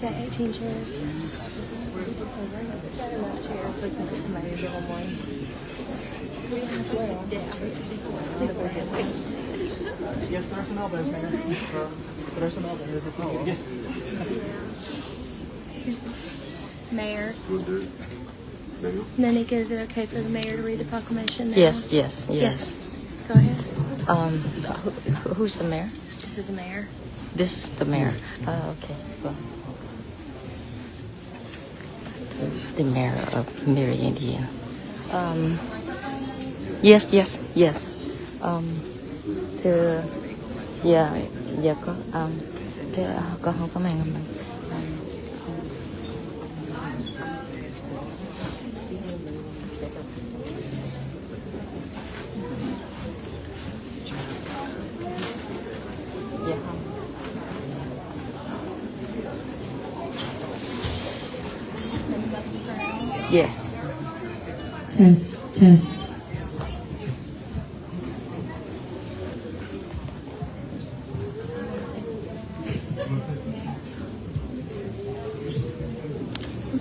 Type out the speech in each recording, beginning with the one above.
got 18 chairs. Got enough chairs. We can get somebody to give them one. We have to sit down. Yes, there are some elbows, Mayor. There are some elbows if you can. Mayor. Nanika, is it okay for the mayor to read the proclamation now? Yes. Go ahead. Who's the mayor? This is the mayor. This is the mayor. Okay. Well, the mayor of Meridian. Yes. Con không có màn hình mình. Yes. Test.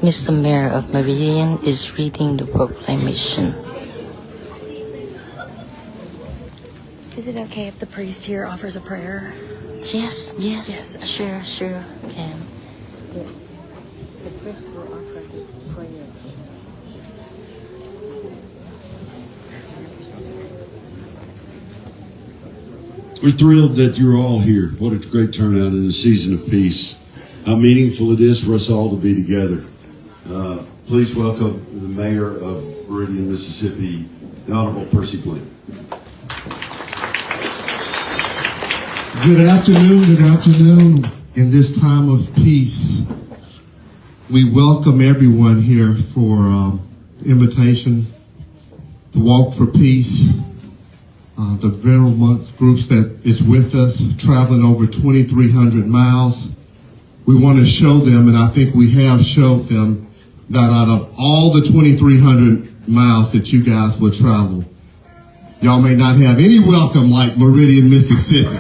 Mr. Mayor of Meridian is reading the proclamation. Is it okay if the priest here offers a prayer? Yes, okay. sure, can. The priest will offer the prayer. We're thrilled that you're all here. What a great turnout in a season of peace. How meaningful it is for us all to be together. Please welcome the mayor of Meridian, Mississippi, the Honorable Percy Blaine. Good afternoon. In this time of peace, we welcome everyone here for invitation to Walk for Peace. The venerable monks groups that is with us, traveling over 2,300 miles. We want to show them, and I think we have showed them, that out of all the 2,300 miles that you guys will travel, y'all may not have any welcome like Meridian, Mississippi.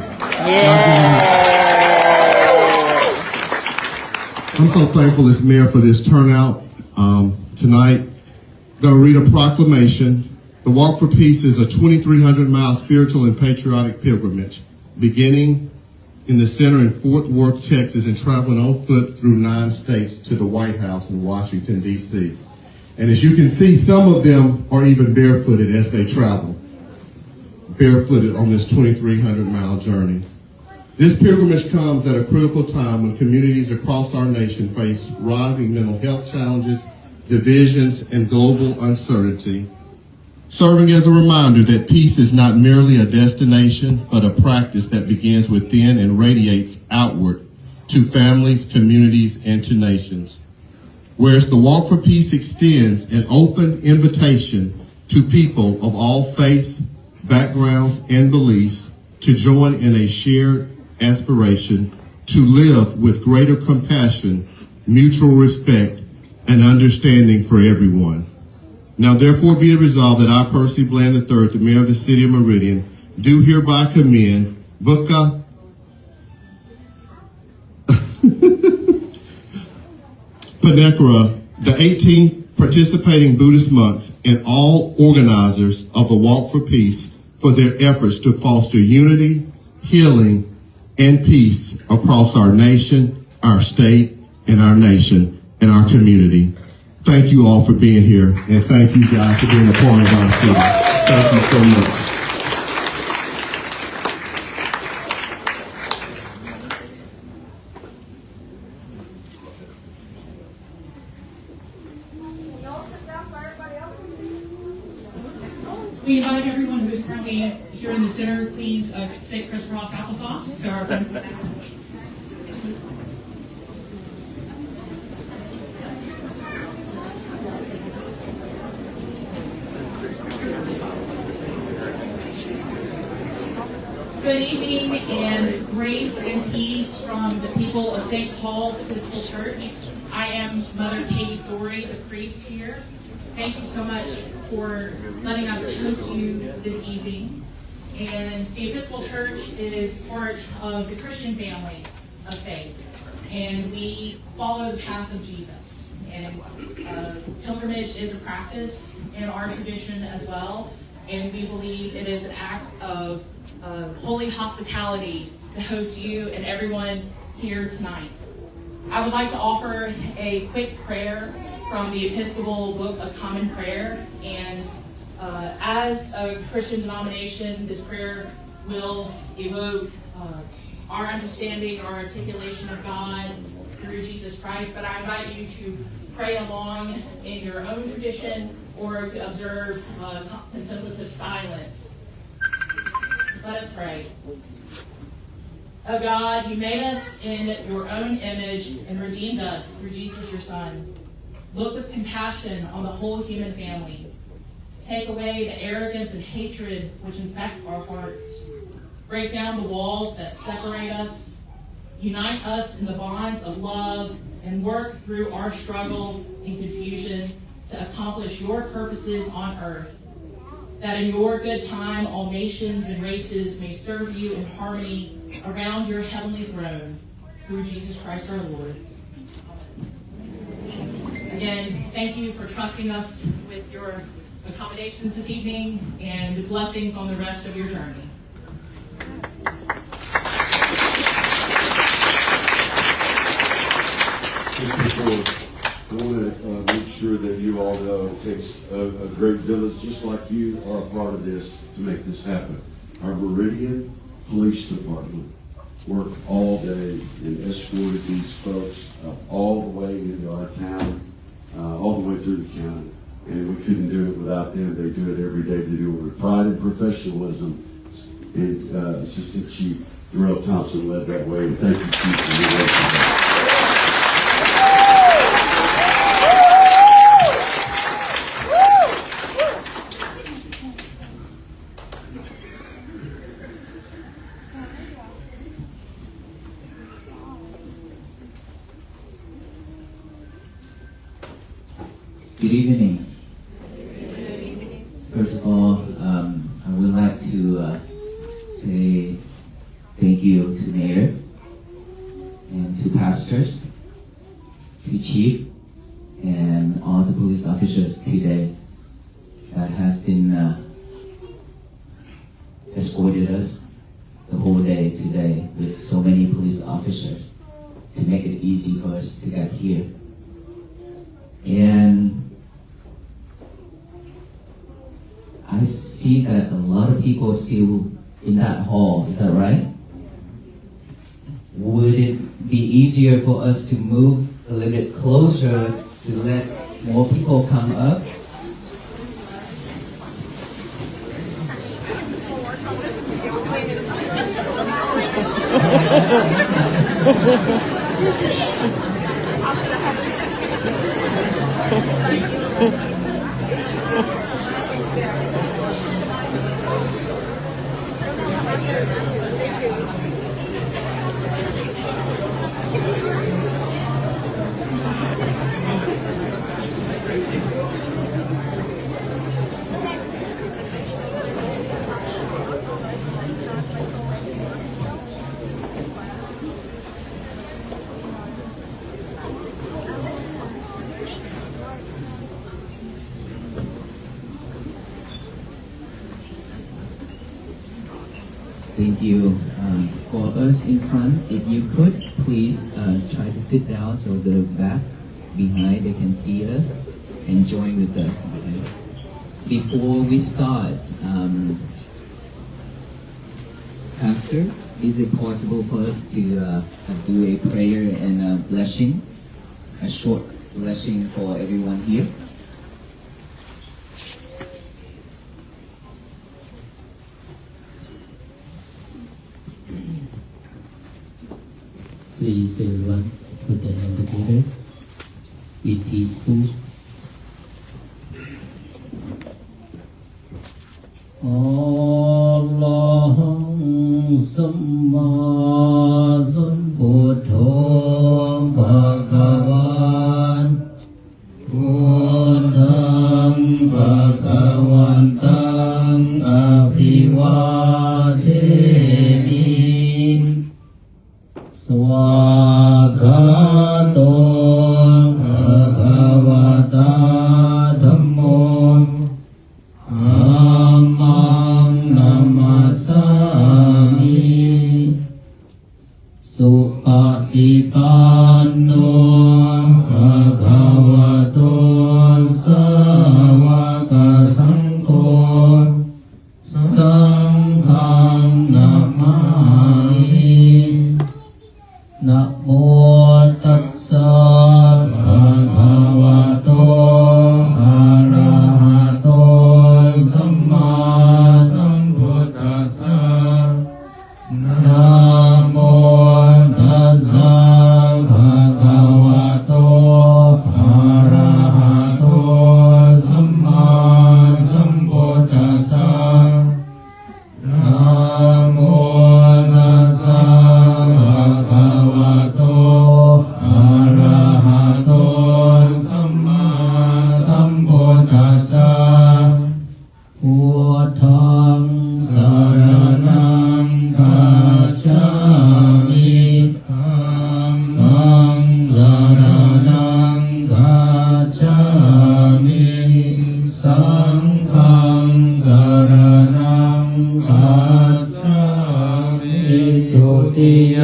I'm so thankful as mayor for this turnout tonight. I'm going to read a proclamation. The Walk for Peace is a 2,300-mile spiritual and patriotic pilgrimage, beginning in the center in Fort Worth, Texas, and traveling on foot through 9 states to the White House in Washington, D.C. And as you can see, some of them are even barefooted as they travel, barefooted on this 2,300-mile journey. This pilgrimage comes at a critical time when communities across our nation face rising mental health challenges, divisions, and global uncertainty, serving as a reminder that peace is not merely a destination, but a practice that begins within and radiates outward to families, communities, and to nations. Whereas the Walk for Peace extends an open invitation to people of all faiths, backgrounds, and beliefs to join in a shared aspiration to live with greater compassion, mutual respect, and understanding for everyone. Now, therefore, be it resolved that I, Percy Bland III, the mayor of the city of Meridian, do hereby commend Buka Panekra, the 18 participating Buddhist monks, and all organizers of the Walk for Peace for their efforts to foster unity, healing, and peace across our nation, our state, and our nation, and our community. Thank you all for being here, and thank you guys for being a part of our city. Thank you so much. We invite everyone who is currently here in the center, please say crisscross applesauce. So our friends in the back. Good evening, and grace and peace from the people of St. Paul's Episcopal Church. I am Mother Katie Sorey, the priest here. Thank you so much for letting us host you this evening. And the Episcopal Church is part of the Christian family of faith. and we follow the path of Jesus. And pilgrimage is a practice in our tradition as well, and we believe it is an act of holy hospitality to host you and everyone here tonight. I would like to offer a quick prayer from the Episcopal Book of Common Prayer, and as a Christian denomination, this prayer will evoke our understanding, our articulation of God through Jesus Christ, but I invite you to pray along in your own tradition or to observe contemplative silence. Let us pray. O God, you made us in your own image and redeemed us through Jesus your Son. Look with compassion on the whole human family. Take away the arrogance and hatred which infect our hearts. Break down the walls that separate us. Unite us in the bonds of love and work through our struggle and confusion to accomplish your purposes on earth. That in your good time all nations and races may serve you in harmony around your heavenly throne, through Jesus Christ our Lord. Again, thank you for trusting us with your accommodations this evening, and blessings on the rest of your journey. I want to make sure that you all know it takes a great village, just like you are a part of this, to make this happen. Our Meridian Police Department worked all day and escorted these folks all the way into our town, all the way through the county. And we couldn't do it without them. They do it every day. They do it with pride and professionalism. And Assistant Chief Darrell Thompson led that way. And thank you, Chief, for your work. Good evening. First of all, I would like to say thank you to Mayor and to pastors, to Chief, and all the police officers today that has been escorted us the whole day today with so many police officers to make it easy for us to get here. And I see that a lot of people are still in that hall, is that right? Would it be easier for us to move a little bit closer to let more people come up? Thank you. For us in front, if you could, please try to sit down so the back behind they can see us and join with us. Okay? Before we start, Pastor, is it possible for us to do a prayer and a blessing, a short blessing for everyone here? Please everyone put their hand together. Be peaceful. Allahum samma sambuddho bhagavan buddham bhagavantam abhivademi Swaga สุปฏิปันโนภะคะวะโตสาวกสังโฆสังฆังนะมามินะโมตัสสะภะคะวะโตอะระหะโตสัมมาสัมพุทธัสสะนะโมตัสสะภะคะวะโตอะระหะโตสัมมาสัมพุทธัสสะนะโมตัสสะภะคะวะโตอะระหะโตสัมมาสัมพุทธัสสะพุทธังสรณังคัจฉามิธัมมังสรณังคัจฉามิสังฆังสรณังคัจฉามิทุติย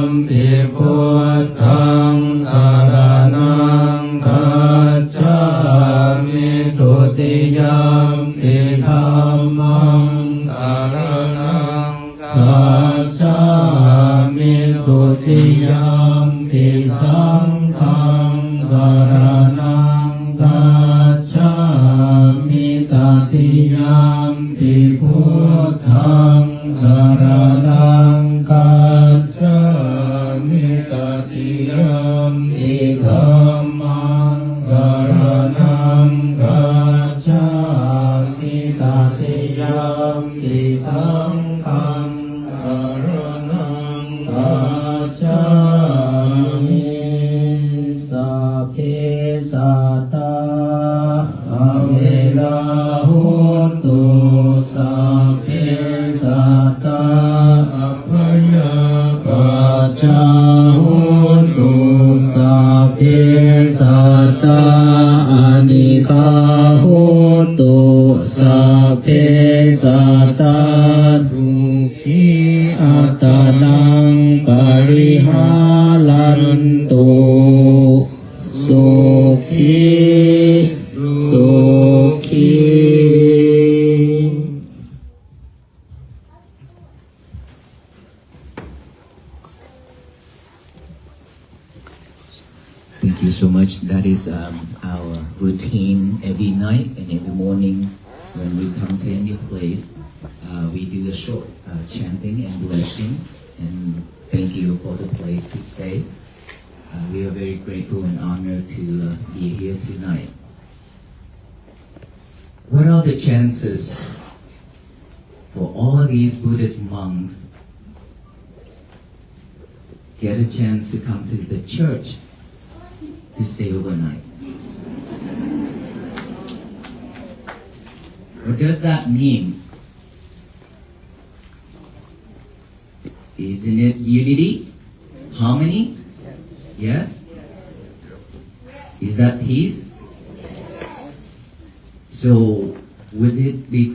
มปิพุทธังสรณังคัจฉามิทุติยมปิธัมมังสรณังคัจฉามิทุติยมปิสังฆังสรณังคัจฉามิตติยมปิพุทธังสรณังคัจฉามิตติยมปิธัมมังสรณังคัจฉามิตติยมปิสังฆังสรณังคัจฉามิสัพเพสัตตาอเวลาหุตุสัพเพสัตตาอัพยาปัจจาหุตุสัพเพสัตตาอนิคาหุตุสัพเพสัตตาสุขีอัตนังปริหารันตุสุขีสุขี Thank you so much. That is our routine every night and every morning when we come to any place. We do a short chanting and blessing, and thank you for the place to stay. We are very grateful and honored to be here tonight. What are the chances for all these Buddhist monks get a chance to come to the church to stay overnight? What does that mean? Isn't it unity? Harmony? Yes? Is that peace? So would it be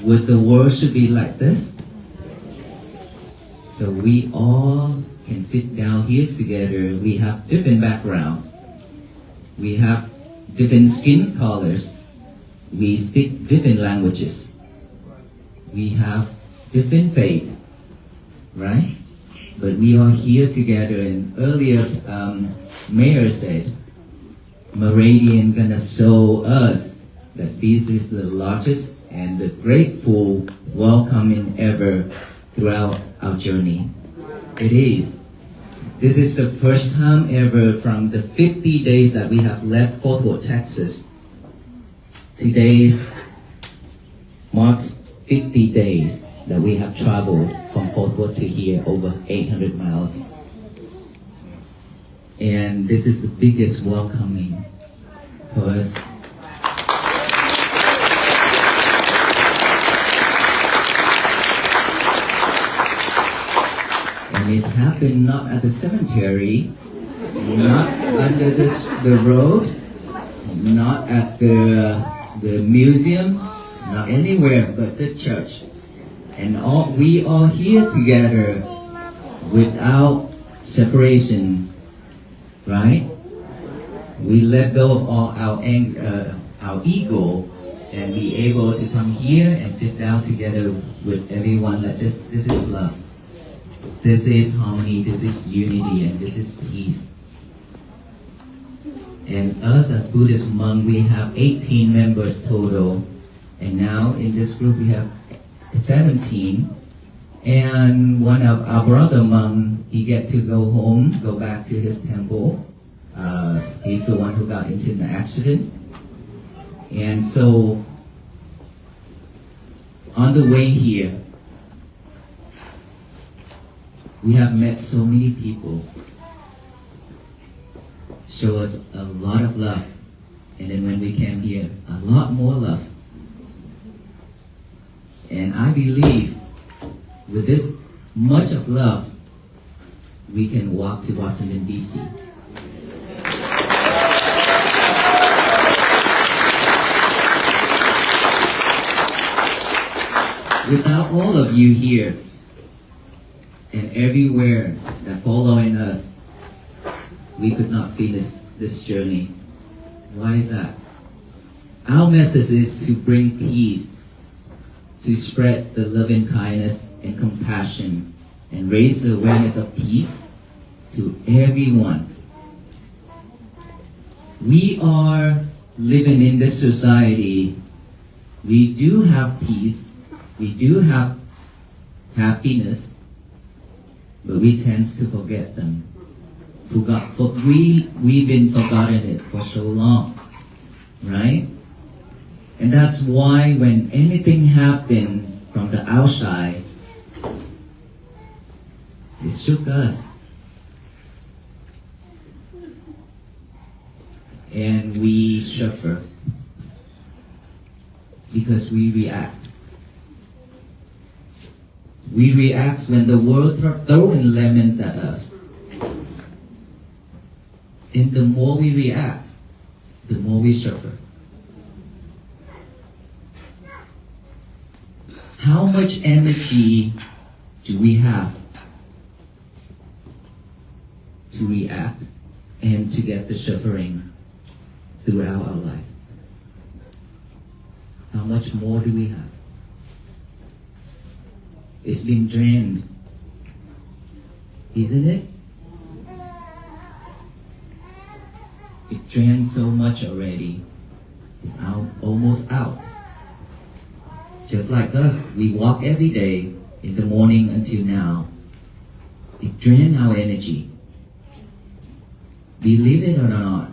would the world should be like this? So we all can sit down here together. We have different backgrounds. We have different skin colors. We speak different languages. We have different faith, right? But we are here together. And earlier, Mayor said, Meridian gonna show us that this is the largest and the grateful welcoming ever throughout our journey. It is. This is the first time ever from the 50 days that we have left Fort Worth, Texas. Today marks 50 days that we have traveled from Fort Worth to here, over 800 miles. And this is the biggest welcoming for us. And it's happened not at the cemetery, not under the road, not at the museum, not anywhere but the church. And we are here together without separation, right? We let go of all our anger, our ego, and be able to come here and sit down together with everyone. That this is love, this is harmony, this is unity, and this is peace. And us as Buddhist monks, we have 18 members total, and now in this group we have 17. And one of our brother monk, he get to go home, go back to his temple. He's the one who got into an accident. And so, on the way here, we have met so many people, show us a lot of love. And then when we came here, a lot more love. And I believe with this much of love, we can walk to Washington, D.C. Without all of you here and everywhere that following us, we could not finish this journey. Why is that? Our message is to bring peace, to spread the loving kindness and compassion, and raise the awareness of peace to everyone. We are living in this society. We do have peace, we do have happiness, but we tend to forget them. We've been forgotten it for so long, right? And that's why when anything happened from the outside, it shook us. And we suffer because we react. We react when the world throwing lemons at us. And the more we react, the more we suffer. How much energy do we have to react and to get the suffering throughout our life? How much more do we have? It's been drained, isn't it? It drained so much already. It's almost out. Just like us, we walk every day in the morning until now. It drained our energy. Believe it or not,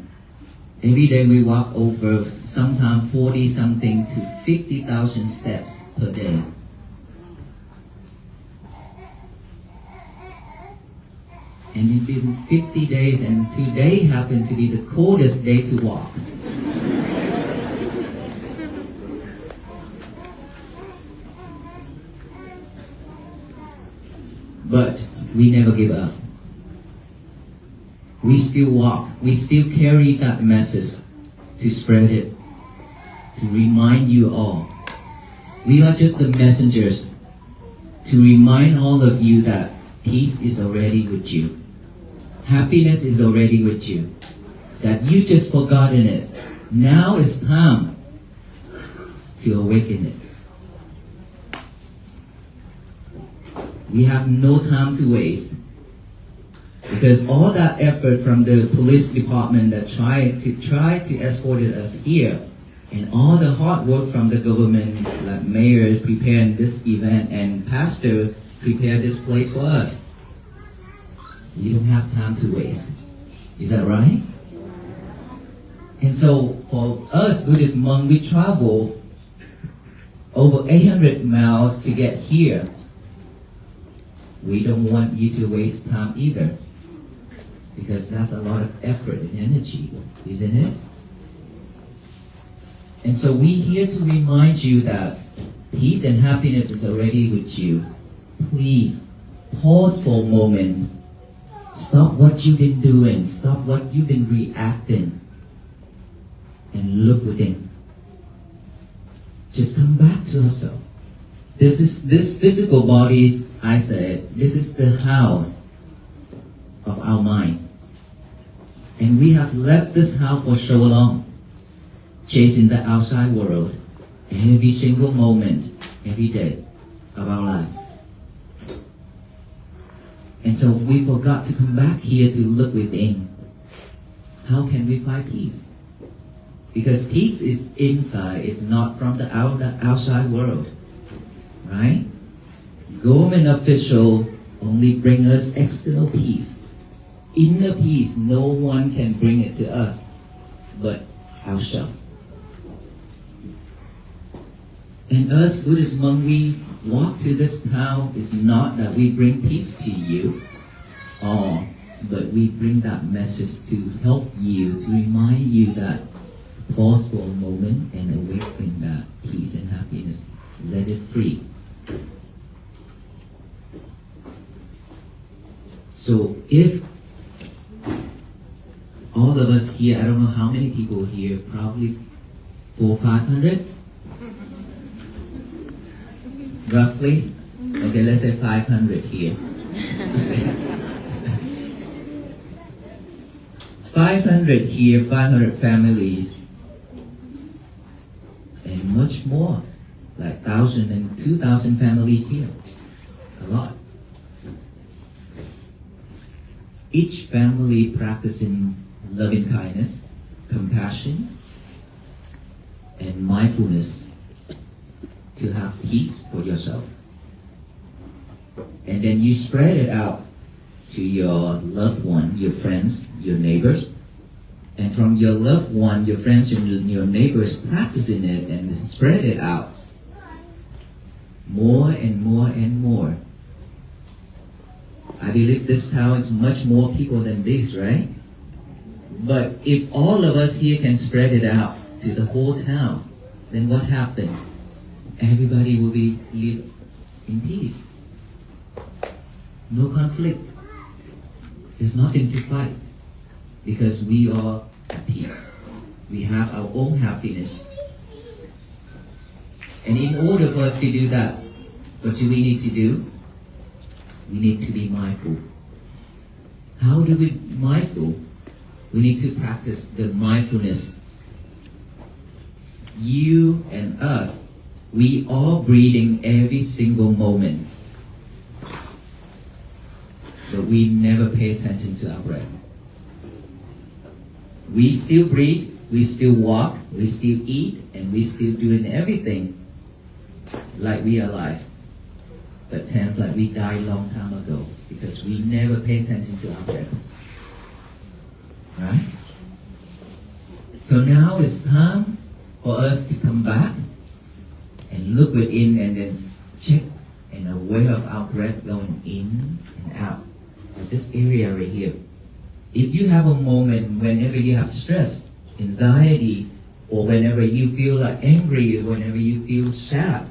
every day we walk over sometimes 40 something to 50,000 steps per day. And it's been 50 days, and today happened to be the coldest day to walk. But we never give up. We still walk. We still carry that message to spread it, to remind you all. We are just the messengers to remind all of you that peace is already with you. Happiness is already with you. That you just forgotten it. Now it's time to awaken it. We have no time to waste. Because all that effort from the police department that tried to escort us here, and all the hard work from the government, like mayor preparing this event and pastor prepared this place for us. We don't have time to waste. Is that right? And so for us Buddhist monks, we travel over 800 miles to get here. We don't want you to waste time either, because that's a lot of effort and energy, isn't it? And so we're here to remind you that peace and happiness is already with you. Please pause for a moment. Stop what you've been doing. Stop what you've been reacting. And look within. Just come back to yourself. This physical body, I said, this is the house of our mind. And we have left this house for so long, chasing the outside world every single moment, every day of our life. And so we forgot to come back here to look within. How can we find peace? Because peace is inside, it's not from the outside world. Right? Government official only bring us external peace. Inner peace, no one can bring it to us but ourselves. And us Buddhist monks, we walk to this town, it's not that we bring peace to you, but we bring that message to help you, to remind you that pause for a moment and awaken that peace and happiness. Let it free. So if all of us here, I don't know how many people here, probably 400 or 500? Roughly? Okay, let's say 500 here. 500 here, 500 families, and much more, like 1,000 and 2,000 families here. A lot. Each family practicing loving kindness, compassion, and mindfulness to have peace for yourself. And then you spread it out to your loved one, your friends, your neighbors. And from your loved one, your friends, and your neighbors practicing it and spread it out more and more and more. I believe this town is much more people than this, right? But if all of us here can spread it out to the whole town, then what happens? Everybody will live in peace. No conflict. There's nothing to fight because we are at peace. We have our own happiness. And in order for us to do that, what do we need to do? We need to be mindful. How do we be mindful? We need to practice the mindfulness. You and us, we are breathing every single moment. But we never pay attention to our breath. We still breathe, we still walk, we still eat, and we still doing everything like we are alive. But tends like we died a long time ago because we never pay attention to our breath. Right? So now it's time for us to come back and look within and then check and aware of our breath going in and out. Like this area right here. If you have a moment whenever you have stress, anxiety, or whenever you feel like angry, or whenever you feel sad,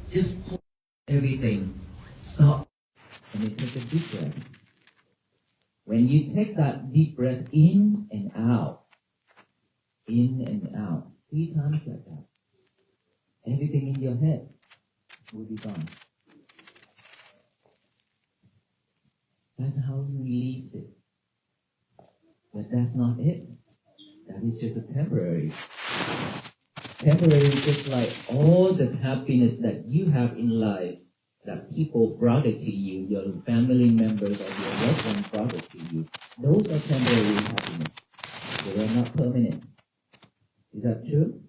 just pause everything, stop, and then take a deep breath. When you take that deep breath in and out, 3 times like that, everything in your head will be gone. That's how you release it. But that's not it. That is just a temporary. Temporary is just like all the happiness that you have in life, that people brought it to you, your family members or your loved ones brought it to you. Those are temporary happiness. They are not permanent. Is that true?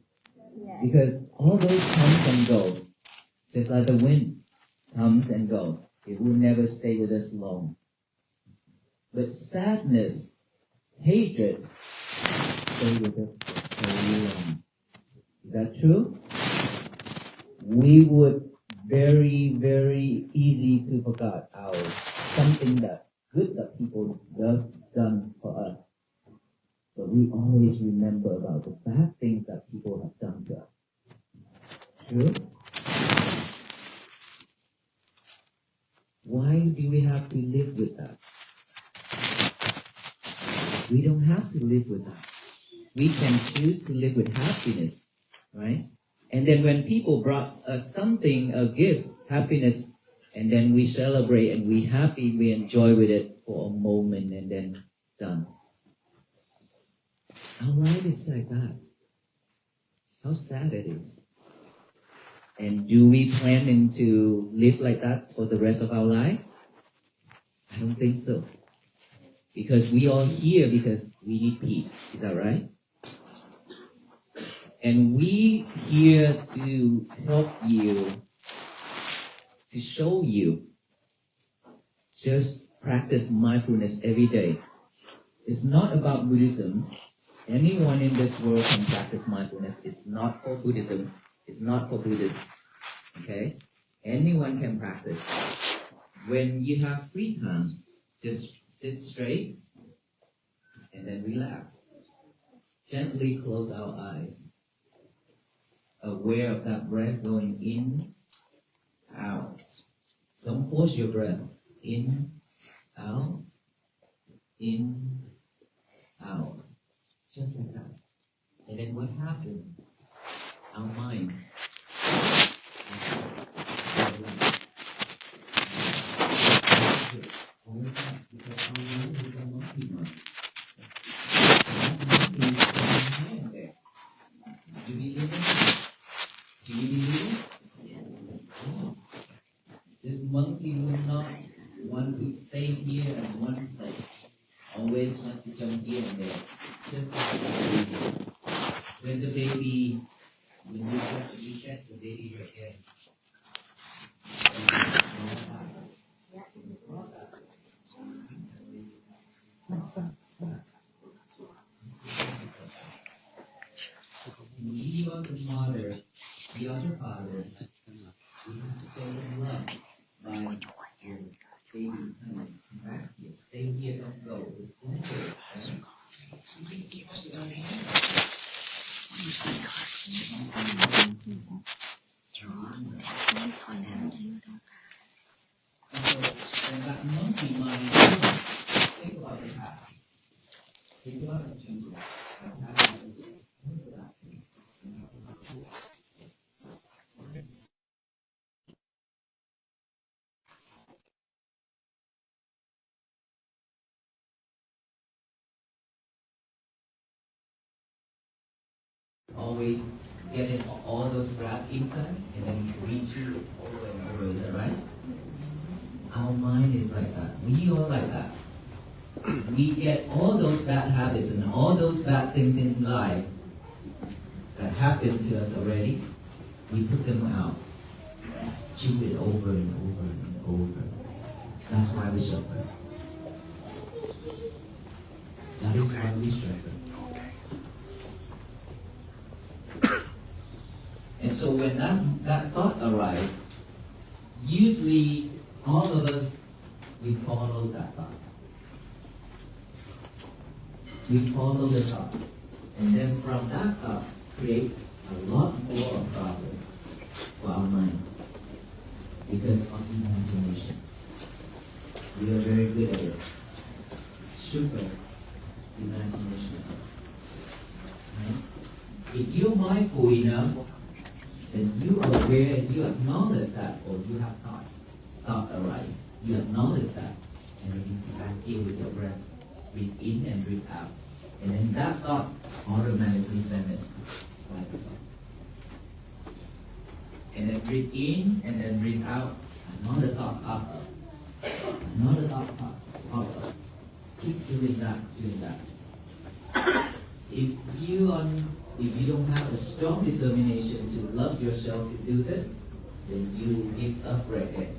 Yeah. Because all those comes and goes. Just like the wind comes and goes. It will never stay with us long. But sadness, hatred, stay with us for very long. Is that true? We would very, very easy to forget our something that good that people have done for us. But we always remember about the bad things that people have done to us. True? Why do we have to live with that? We don't have to live with that. We can choose to live with happiness, right? And then when people brought us something, a gift, happiness, And then we celebrate and we happy, we enjoy with it for a moment and then done. Our life is like that. How sad it is. And do we plan to live like that for the rest of our life? I don't think so. Because we are here because we need peace. Is that right? And we here to help you, to show you, just practice mindfulness every day. It's not about Buddhism. Anyone in this world can practice mindfulness. It's not for Buddhism. It's not for Buddhists. Okay? Anyone can practice. When you have free time, just sit straight and then relax. Gently close our eyes. Aware of that breath going in, out. Don't force your breath. In, out, in, out. Just like that. And then what happened? Our mind. Because our mind is a monkey mind. Do you believe it? Do you believe it? This monkey will not want to stay here in one place. Always want to jump here and there. Just like the baby. When the baby, when you set the baby right there. We are the mother, the other father. We have to show them love by your baby coming back here. Stay here, don't go. It's in here. And that monkey mind, think about the past. Think about the future. Always getting all those rap inside and then read you over and over, is that right? Our mind is like that. We are like that. We get all those bad habits and all those bad things in life that happened to us already. We took them out. Chew it over and over and over. That's why we suffer. That is why we suffer. And so when that thought arises, usually all of us, we follow that thought. We follow the thought. And then from that thought, create a lot more problems for our mind. Because of imagination. We are very good at it. Super imagination. Right? If you're mindful enough, then you are aware and you acknowledge that, or you have thought arise. You acknowledge that, and then you come back here with your breath. Breathe in and breathe out. And then that thought automatically vanishes by itself. And then breathe in and then breathe out. Another thought pop up. Another thought pop up. Keep doing that. If you don't have a strong determination to love yourself to do this, then you give up right there.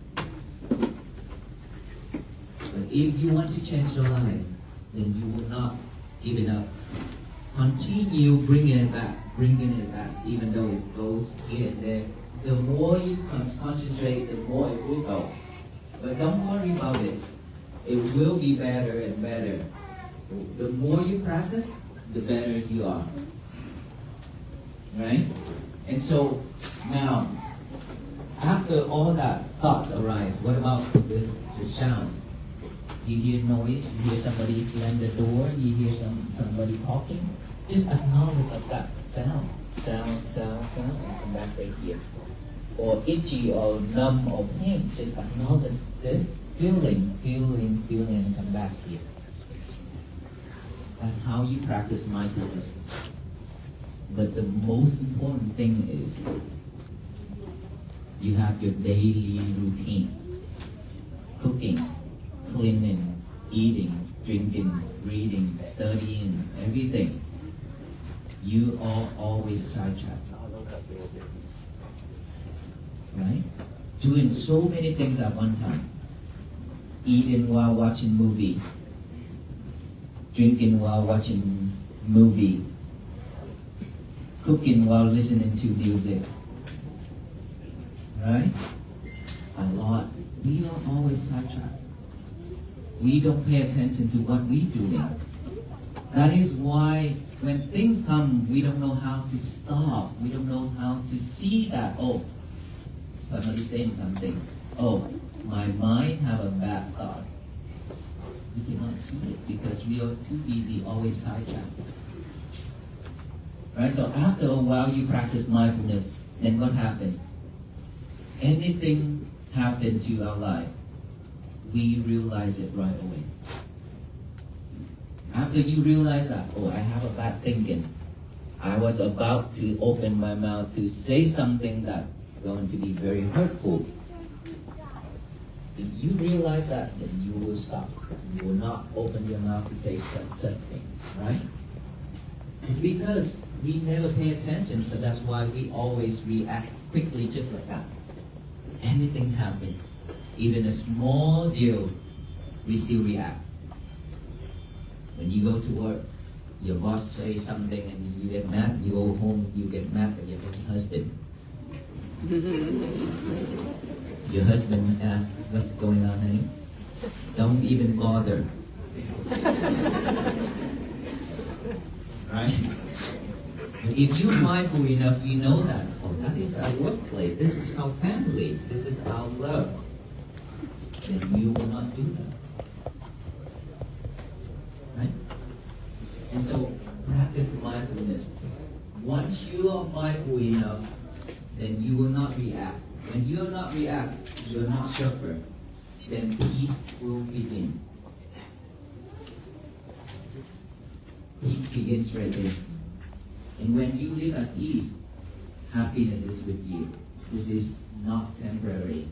But if you want to change your life, then you will not give it up. Continue bringing it back, even though it goes here and there. The more you concentrate, the more it will go. But don't worry about it. It will be better and better. The more you practice, the better you are. Right? And so, now, after all that thoughts arise, what about the sound? You hear noise, you hear somebody slam the door, you hear somebody talking. Just acknowledge of that sound, and come back right here. or itchy or numb or pain. Just acknowledge this feeling, and come back here. That's how you practice mindfulness. But the most important thing is you have your daily routine. Cooking, cleaning, eating, drinking, reading, studying, everything. You are always sidetracked. Right? Doing so many things at one time. Eating while watching movie. Drinking while watching movie. Cooking while listening to music. Right? A lot. We are always sidetracked. We don't pay attention to what we're doing. That is why when things come, we don't know how to stop. We don't know how to see that, oh, somebody saying something. Oh, my mind have a bad thought. We cannot see it because we are too busy, always sidetracked. Right? So after a while you practice mindfulness, then what happened? Anything happened to our life, we realize it right away. After you realize that, oh, I have a bad thinking. I was about to open my mouth to say something that's going to be very hurtful. If you realize that, then you will stop. You will not open your mouth to say such things, right? It's because we never pay attention, so that's why we always react quickly just like that. Anything happens, even a small deal, we still react. When you go to work, your boss says something and you get mad, you go home, you get mad at your husband. Your husband asks, what's going on, honey? Don't even bother. Right? But if you're mindful enough, you know that, oh, that is our workplace, this is our family, this is our love. Then you will not do that. Right? And so, practice mindfulness. Once you are mindful enough, then you will not react. When you will not react, you will not suffer. Then peace will begin. Peace begins right there. And when you live at peace, happiness is with you. This is not temporary.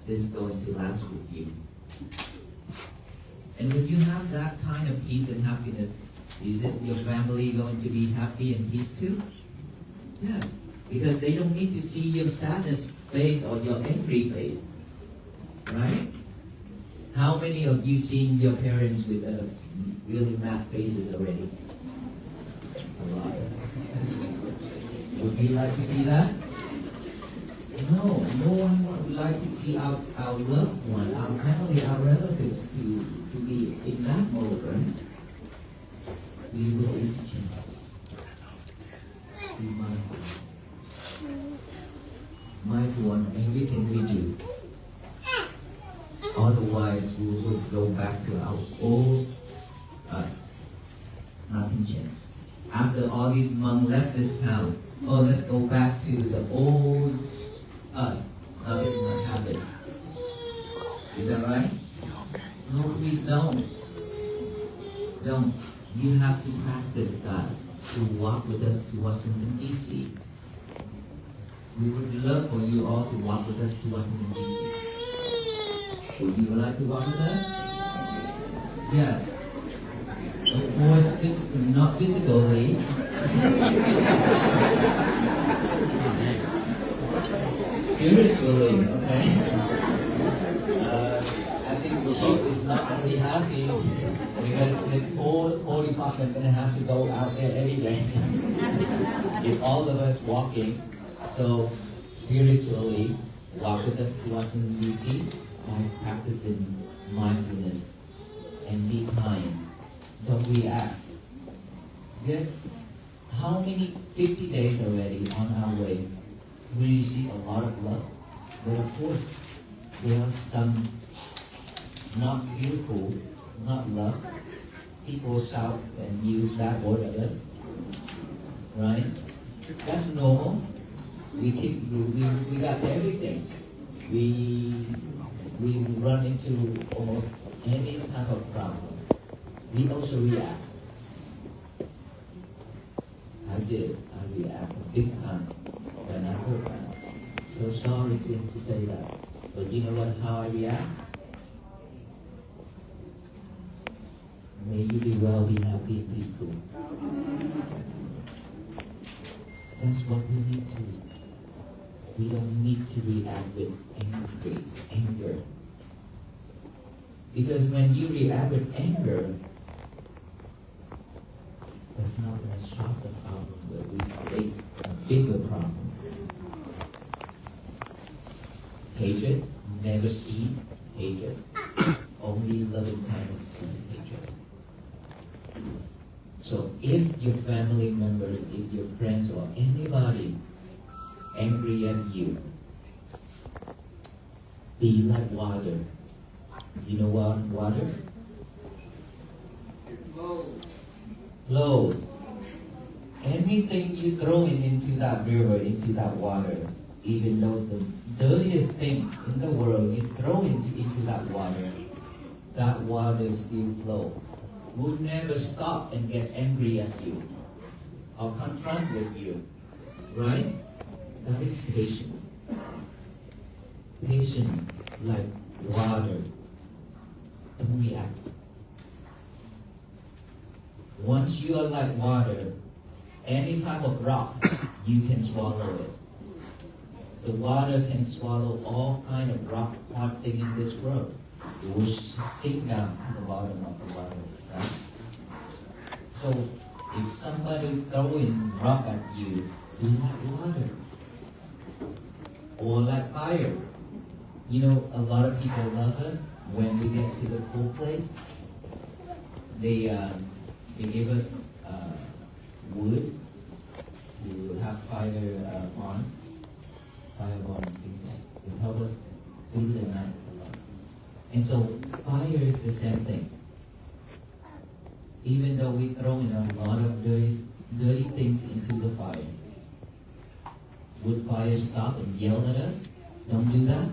This is going to last with you. And when you have that kind of peace and happiness, is it your family going to be happy and peace too? Yes, because they don't need to see your sadness face or your angry face, right? How many of you seen your parents with really mad faces already? A lot. Would you like to see that? No one would like to see our loved one, our family, our relatives to be in that mode, right? We will teach him. Be mindful. Mindful on everything we do. Otherwise, we will go back to our old us. Nothing changed. After all these monks left this town, oh, let's go back to the old us. Nothing will happen. Is that right? No, please don't. Don't. You have to practice that to walk with us to Washington, D.C. We would love for you all to walk with us to Washington, D.C. Would you like to walk with us? Yes. Of course, not physically. Spiritually, okay? I think the Chief is not going to be happy because his whole department is going to have to go out there anyway. If all of us walking, so spiritually, walk with us to Washington, D.C. by practicing mindfulness and be kind. Don't react. Yes, how many 50 days already on our way? We receive a lot of love. But of course, there are some not beautiful, not love. People shout and use bad words at us. Right? That's normal. we got everything. We run into almost any type of problem. We also react. I react big time when I heard that. So sorry to say that. But you know what? How I react? May you be well, be happy, and peaceful. That's what we need to do. We don't need to react with anger. Because when you react with anger, that's not going to solve the problem, but we create a bigger problem. Hatred never sees hatred. Only loving kindness sees hatred. So if your family members, if your friends or anybody angry at you, be like water. You know what water? Flows. Anything you throw into that river, into that water, even though the dirtiest thing in the world you throw into that water still flow. Will never stop and get angry at you or confront with you, right? That is patience. Patience like water. Don't react. Once you are like water, any type of rock, you can swallow it. The water can swallow all kind of rock, hard thing in this world. It will sink down to the bottom of the water, right? So, if somebody throwing rock at you, be like water. Or like fire. You know, a lot of people love us when we get to the cool place. They give us wood to have fire on. It helps us through the night a lot. And so fire is the same thing. Even though we throw in a lot of dirty things into the fire, would fire stop and yell at us? Don't do that?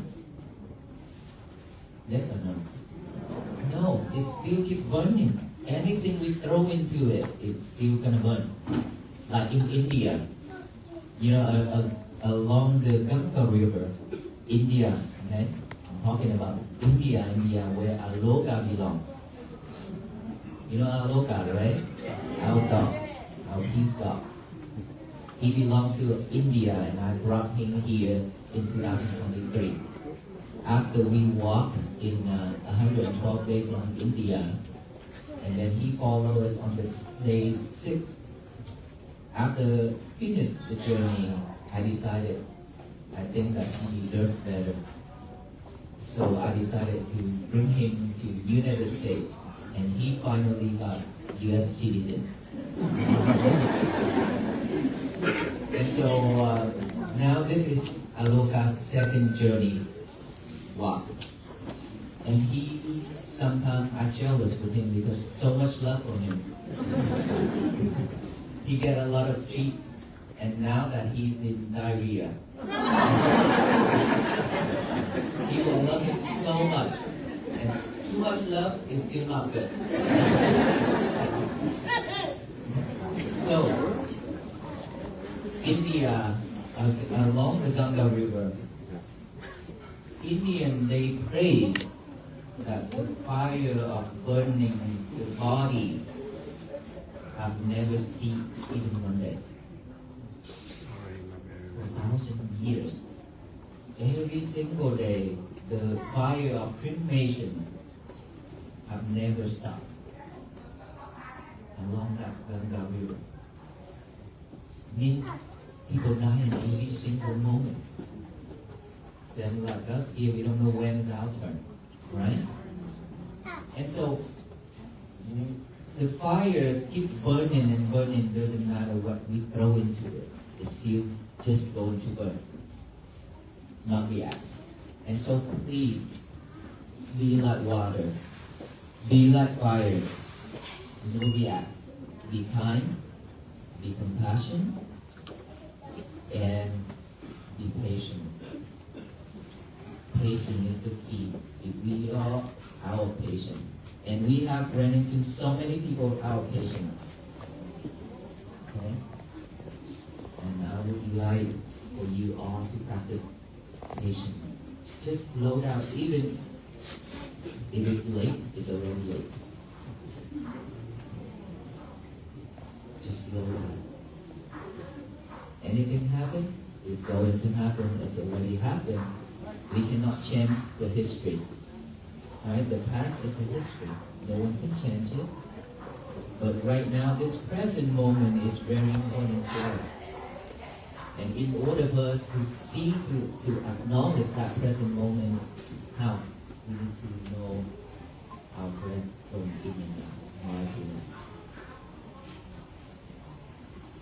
Yes or no? No, it still keeps burning. Anything we throw into it, it's still gonna burn. Like in India, you know, along the Ganga River, India, okay? I'm talking about India, where Aloka belongs. You know Aloka, right? Our dog, our peace dog. He belonged to India, and I brought him here in 2023. After we walked in 112 days in India, and then he followed us on the day 6. After finished the journey, I decided, I think that he deserved better. So I decided to bring him to United States, and he finally got U.S. citizen. And so now this is Aloka's second journey walk. And he, sometimes I jealous with him because so much love for him. He get a lot of treats, and now that he's in diarrhea, he will love him so much. And too much love is still not good. So, India, along the Ganga River, Indian, they praise that the fire of burning the bodies have never ceased even one day. For 1,000 years. Every single day, the fire of cremation have never stopped along that Ganga River. Means people die in every single moment. Same like us here, we don't know when is our turn, right? And so the fire keeps burning and burning, doesn't matter what we throw into it. It's still just going to burn, not react. And so please, be like water, be like fire, no react. Be kind, be compassionate, and be patient. Patience is the key. If we are our patient, and we have run into so many people out patient. Okay, and I would like for you all to practice patience. Just slow down, even if it's late, it's already late. Just slow down. Anything happen, is going to happen, it's already happened. We cannot change the history. Right? The past is a history. No one can change it. But right now, this present moment is very important for us. And in order for us to see, to acknowledge that present moment, how? We need to know our breath from in and out, mindfulness.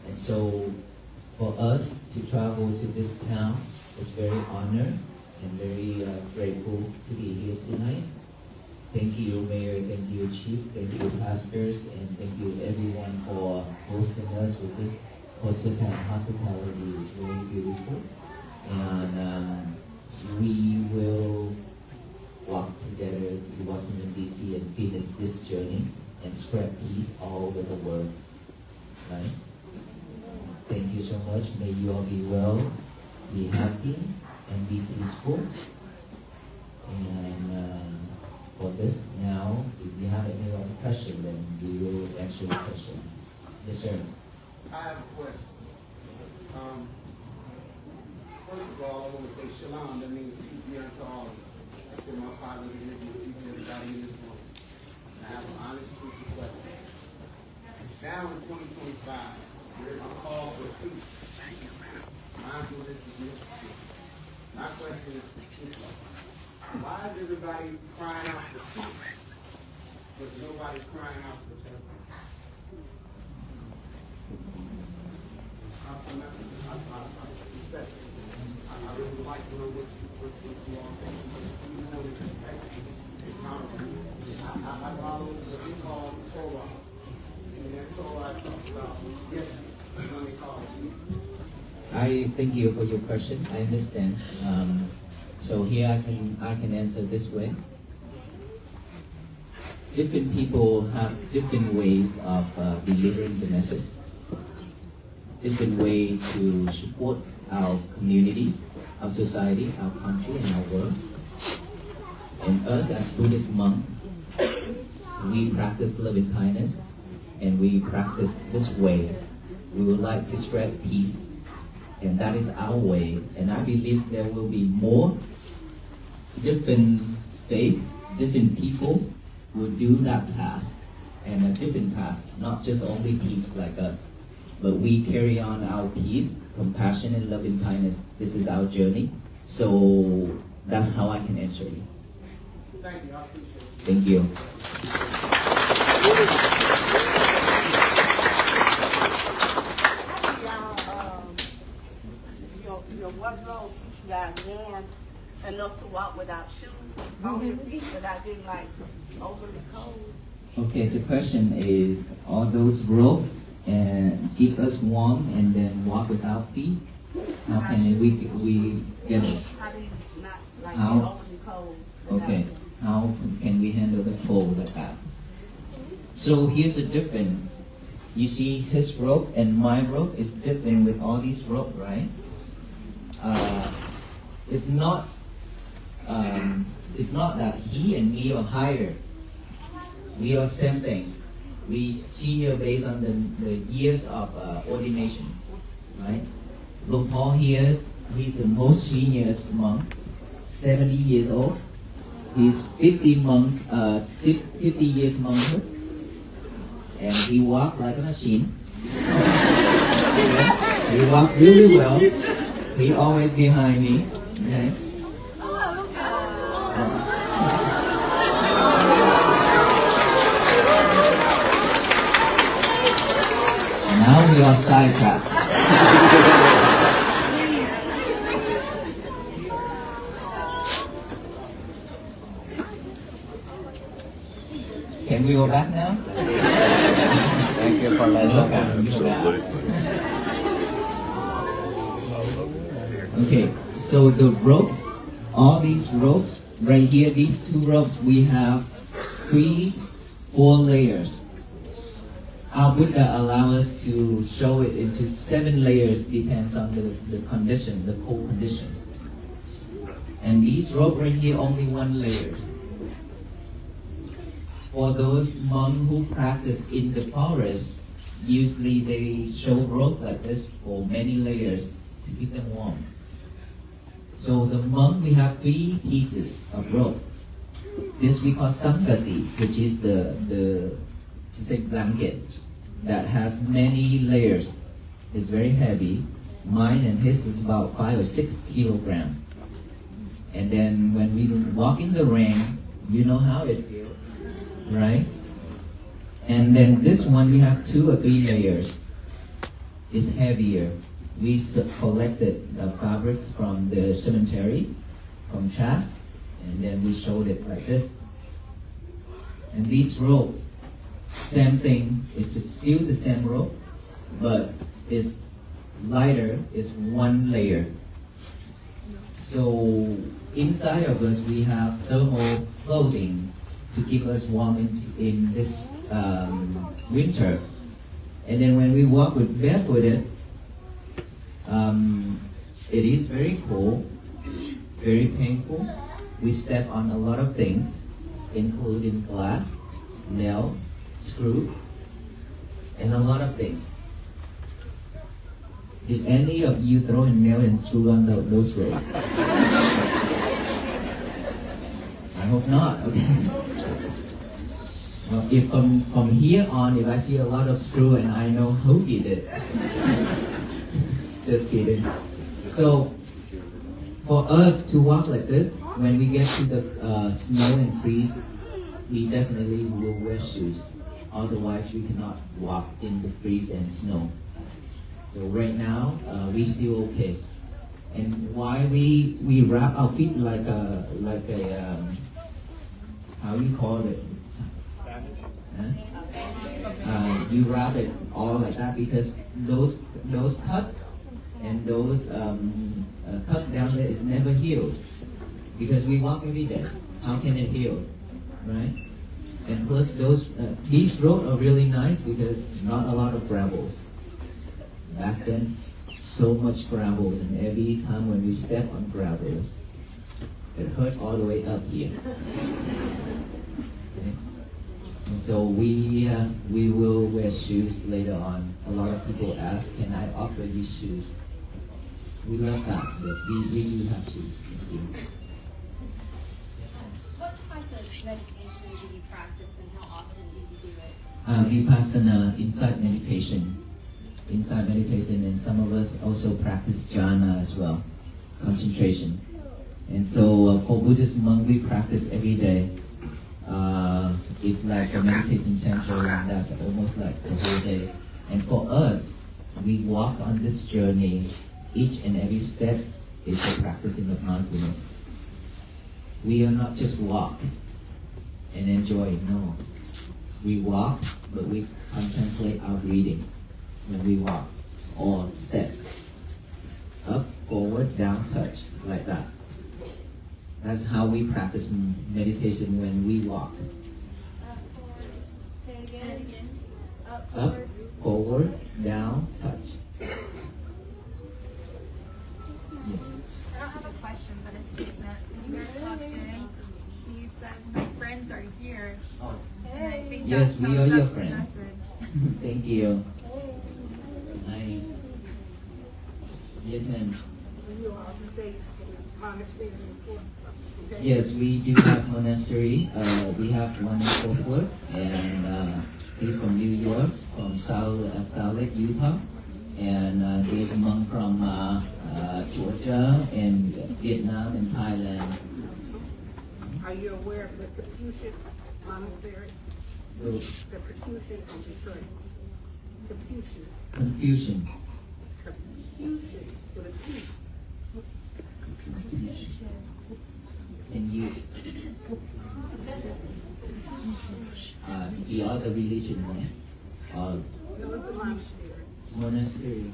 And so, for us to travel to this town, it's very honored and very grateful to be here tonight. Thank you, Mayor, thank you, Chief, thank you, pastors, and thank you everyone for hosting us with this hospitality is very beautiful. And we will walk together to Washington, D.C. and finish this journey and spread peace all over the world. Right? Thank you so much. May you all be well, be happy, and be peaceful. And for this now, if you have any other question, then we will answer the questions. Yes, sir. I have a question. First of all, I want to say shalom. That means peace be unto all. I send my Father in heaven, peace to everybody in this room. And I have an honest, truthful question. Now in 2025, there is a call for peace. Mindfulness is necessary. My question is simple. Why is everybody crying out for peace, but nobody's crying out for justice? I really would like to know what you all think. Even though the perspective is powerful. I follow what we call Torah. And that Torah talks about, yes, when they call it. I thank you for your question. I understand. So here I can answer this way. Different people have different ways of delivering the message. Different way to support our communities, our society, our country, and our world. And us as Buddhist monks, we practice loving kindness, and we practice this way. We would like to spread peace, and that is our way. And I believe there will be more different faith, different people will do that task, and a different task, not just only peace like us. But we carry on our peace, compassion, and loving kindness. This is our journey. So that's how I can answer you. Thank you. I appreciate it. Thank you. Your wardrobe got warm enough to walk without shoes on your feet without getting like overly cold. Okay, the question is, are those ropes and keep us warm and then walk without feet? How can we get it? How do you not like How? get overly cold? Okay, how can we handle the cold like that? So here's the difference. You see his rope and my rope is different with all these rope, right? It's not that he and me are higher. We are same thing. We senior based on the years of ordination, right? Long Paul here, he's the most seniorest monk, 70 years old. He's 50 years monkhood, and he walked like a machine. He walked really well. He always behind me. Okay? Now we are sidetracked. Can we go back now? Thank you for letting Okay. Okay, so the ropes, all these ropes, right here, these two ropes, we have 4 layers. Our Buddha allow us to show it into 7 layers, depends on the condition, the cold condition. And these rope right here, only 1 layer. For those monks who practice in the forest, usually they show rope like this for many layers to keep them warm. So the monk, we have 3 pieces of rope. This we call samgati, which is the blanket that has many layers. It's very heavy. Mine and his is about 5 or 6 kilograms. And then when we walk in the rain, you know how it feels, right? And then this one, we have 2 or 3 layers. It's heavier. We collected the fabrics from the cemetery, from chest, and then we showed it like this. And this rope, same thing, it's still the same rope, but it's lighter, it's 1 layer. So inside of us, we have thermal clothing to keep us warm in this winter. And then when we walk with barefooted, it is very cold, very painful. We step on a lot of things, including glass, nails, screw, and a lot of things. Did any of you throw a nail and screw on those roads? I hope not. Okay. Well, if from here on, if I see a lot of screw and I know who did it. Just kidding. So, for us to walk like this, when we get to the snow and freeze, we definitely will wear shoes. Otherwise, we cannot walk in the freeze and snow. So right now, we still okay. And why we wrap our feet like a how you call it? You wrap it all like that because those cut and those cut down there is never healed because we walk every day. How can it heal, right? And plus these roads are really nice because not a lot of gravels. Back then, so much gravels, and every time when we step on gravels, it hurt all the way up here. Okay? And so we will wear shoes later on. A lot of people ask, can I offer you shoes? We love that, but we do have shoes. Thank you. What type of meditation do you practice and how often do you do it? Vipassana, insight meditation. Insight meditation, and some of us also practice jhana as well, concentration. And so for Buddhist monk, we practice every day. It's like a meditation center, and that's almost like the whole day. And for us, we walk on this journey. Each and every step is a practicing of mindfulness. We are not just walk and enjoy, no. We walk, but we contemplate our breathing when we walk, or step. Up, forward, down, touch, like that. That's how we practice meditation when we walk. Say it again. Up, forward, down, touch. Yes. I don't have a question, but a statement. When you guys walked in, you said, my friends are here. Oh. And I think Yes, that we are sums your up the friends. message. Thank you. Yes, ma'am. Yes, we do have monastery. We have one in Fort Worth, and he's from New York, from Salt Lake, Utah, and there's a monk from Georgia, and Vietnam, and Thailand. Are you aware of the Confucian monastery? The Confucian from Detroit. Confucian. Confusion. Confucian with a P. And you, the other religion, right? No, it's a monastery Monastery.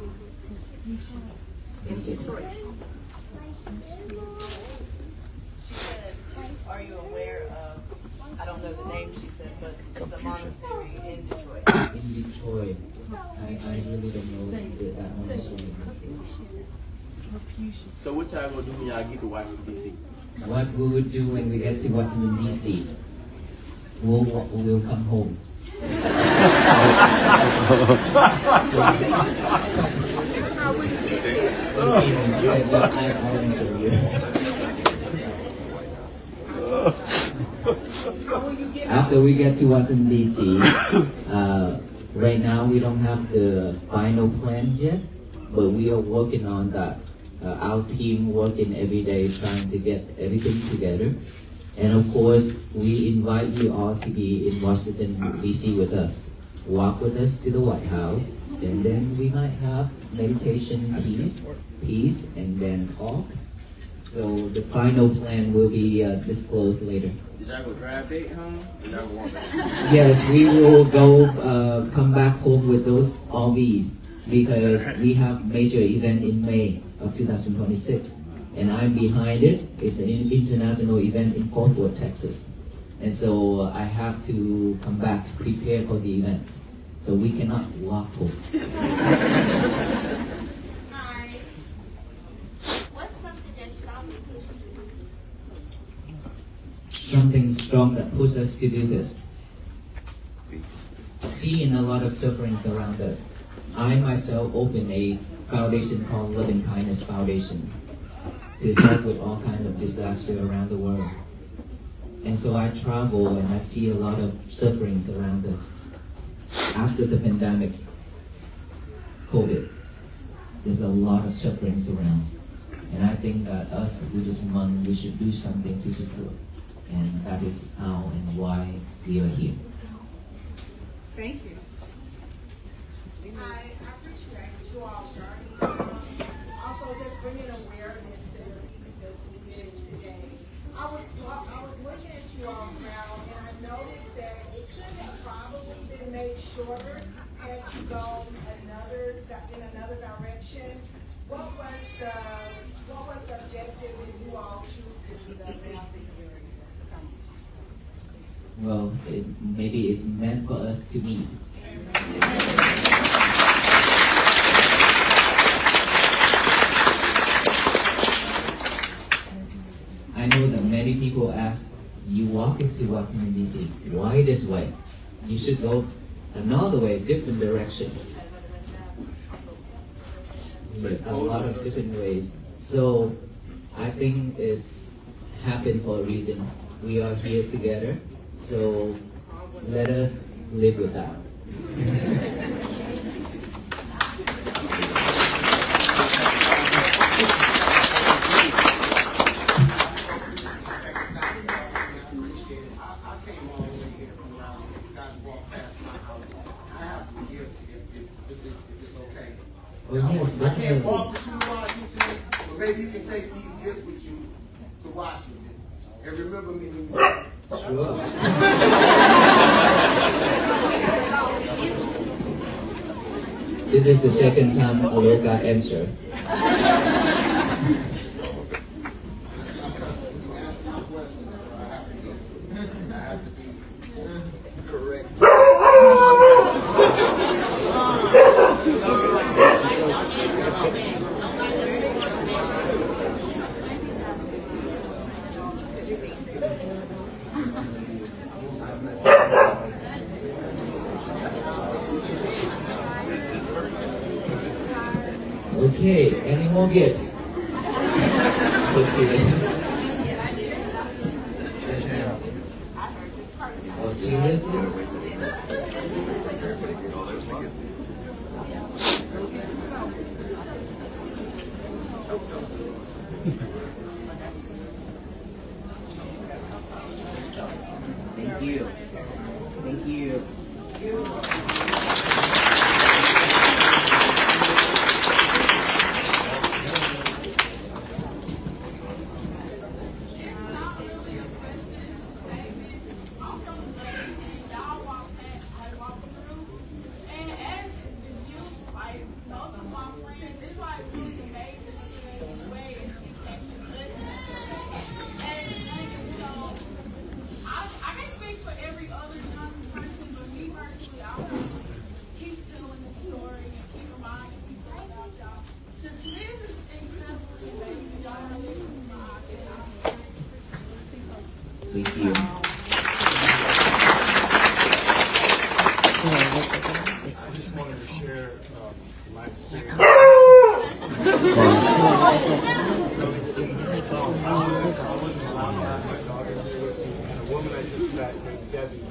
in Detroit. She said, are you aware of, I don't know the name she said, but it's a monastery in Detroit. In Detroit, I really don't know that monastery. So what y'all gonna do when y'all get to Washington, D.C.? What we would do when we get to Washington, D.C., we'll come home. I'll answer you. After we get to Washington, D.C., right now we don't have the final plan yet, but we are working on that. Our team working every day trying to get everything together. And of course, we invite you all to be in Washington, D.C. with us. Walk with us to the White House, and then we might have meditation, peace, and then talk. So the final plan will be disclosed later. Did y'all go drive back home? Did y'all go walk back? Yes, we will go come back home with those RVs because we have major event in May of 2026. And I'm behind it. It's an international event in Fort Worth, Texas. And so I have to come back to prepare for the event. So we cannot walk home. Hi. What's something that strongly pushes you? Something strong that pushes us to do this. Seeing a lot of sufferings around us. I myself opened a foundation called Loving Kindness Foundation to help with all kinds of disaster around the world. And so I travel and I see a lot of sufferings around us. After the pandemic, COVID, there's a lot of sufferings around. And I think that us Buddhist monks, we should do something to support. And that is how and why we are here. Thank you. I appreciate you all sharing. Also, just bringing awareness to the people that we did today. I was looking at you all now, and I noticed that it could have probably been made shorter had you go in another direction. What was the objective that you all choose to do the mapping area? Well, maybe it's meant for us to meet. I know that many people ask, you walk into Washington, D.C., why this way? You should go another way, different direction. A lot of different ways. So I think it's happened for a reason. We are here together, so let us live with that. Oh, yes, I can't walk definitely. with you to Washington, but maybe you can take these gifts with you to Washington. And remember me when you Sure. This is the second time Aloka answered. ask my questions, so I have to be correct. Okay, any more gifts? Just kidding. Oh, seriously? Thank you. Thank you. my experience. And a woman I just met named Debbie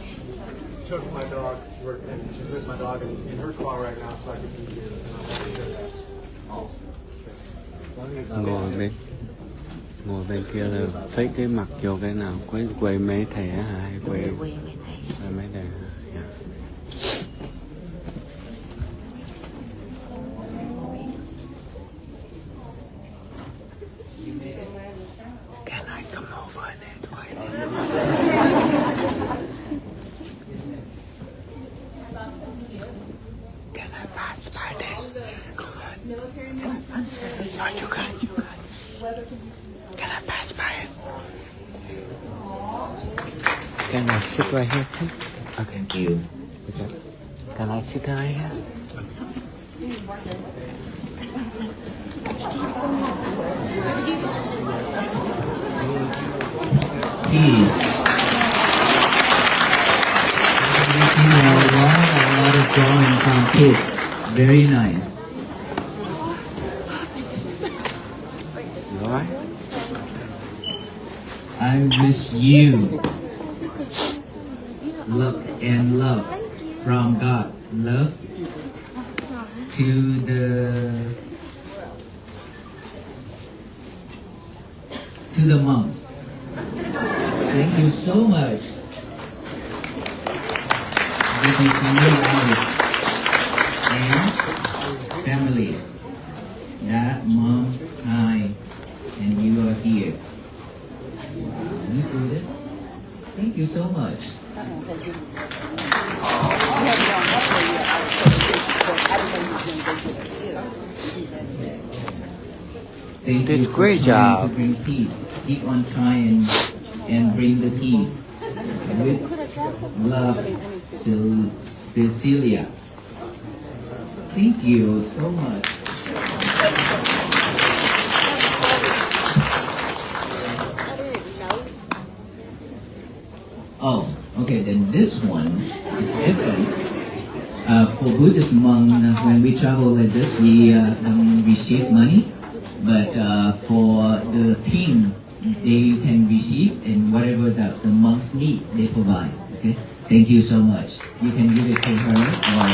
took my dog to work, and she's with my dog in her car right now, so I could be here. And I want to share that. Ngồi bên kia là fake cái mặt vô cái nào quay mấy thẻ hả hay quay mấy thẻ hả? Can I come over and wait? Can I pass by this? I'm sorry. Oh, you got. Can I pass by it? Can I sit right here too? Okay. Thank you. Okay. Can I sit right here? Peace. A lot of drawing from kids. Very nice. You alright? I wish you luck and love from God. Love to the monks. Thank you so much. This is me, Alice, and family. Dad, Mom, I, and you are here. You do it. Thank you so much. Thank Did you a great for trying job. to bring peace. Keep on trying and bring the peace. With love, Cecilia. Thank you so much. Oh, okay, then this one is different. For Buddhist monk, when we travel like this, we receive money. But for the team, they can receive, and whatever that the monks need, they provide. Okay, thank you so much. You can give it to her, or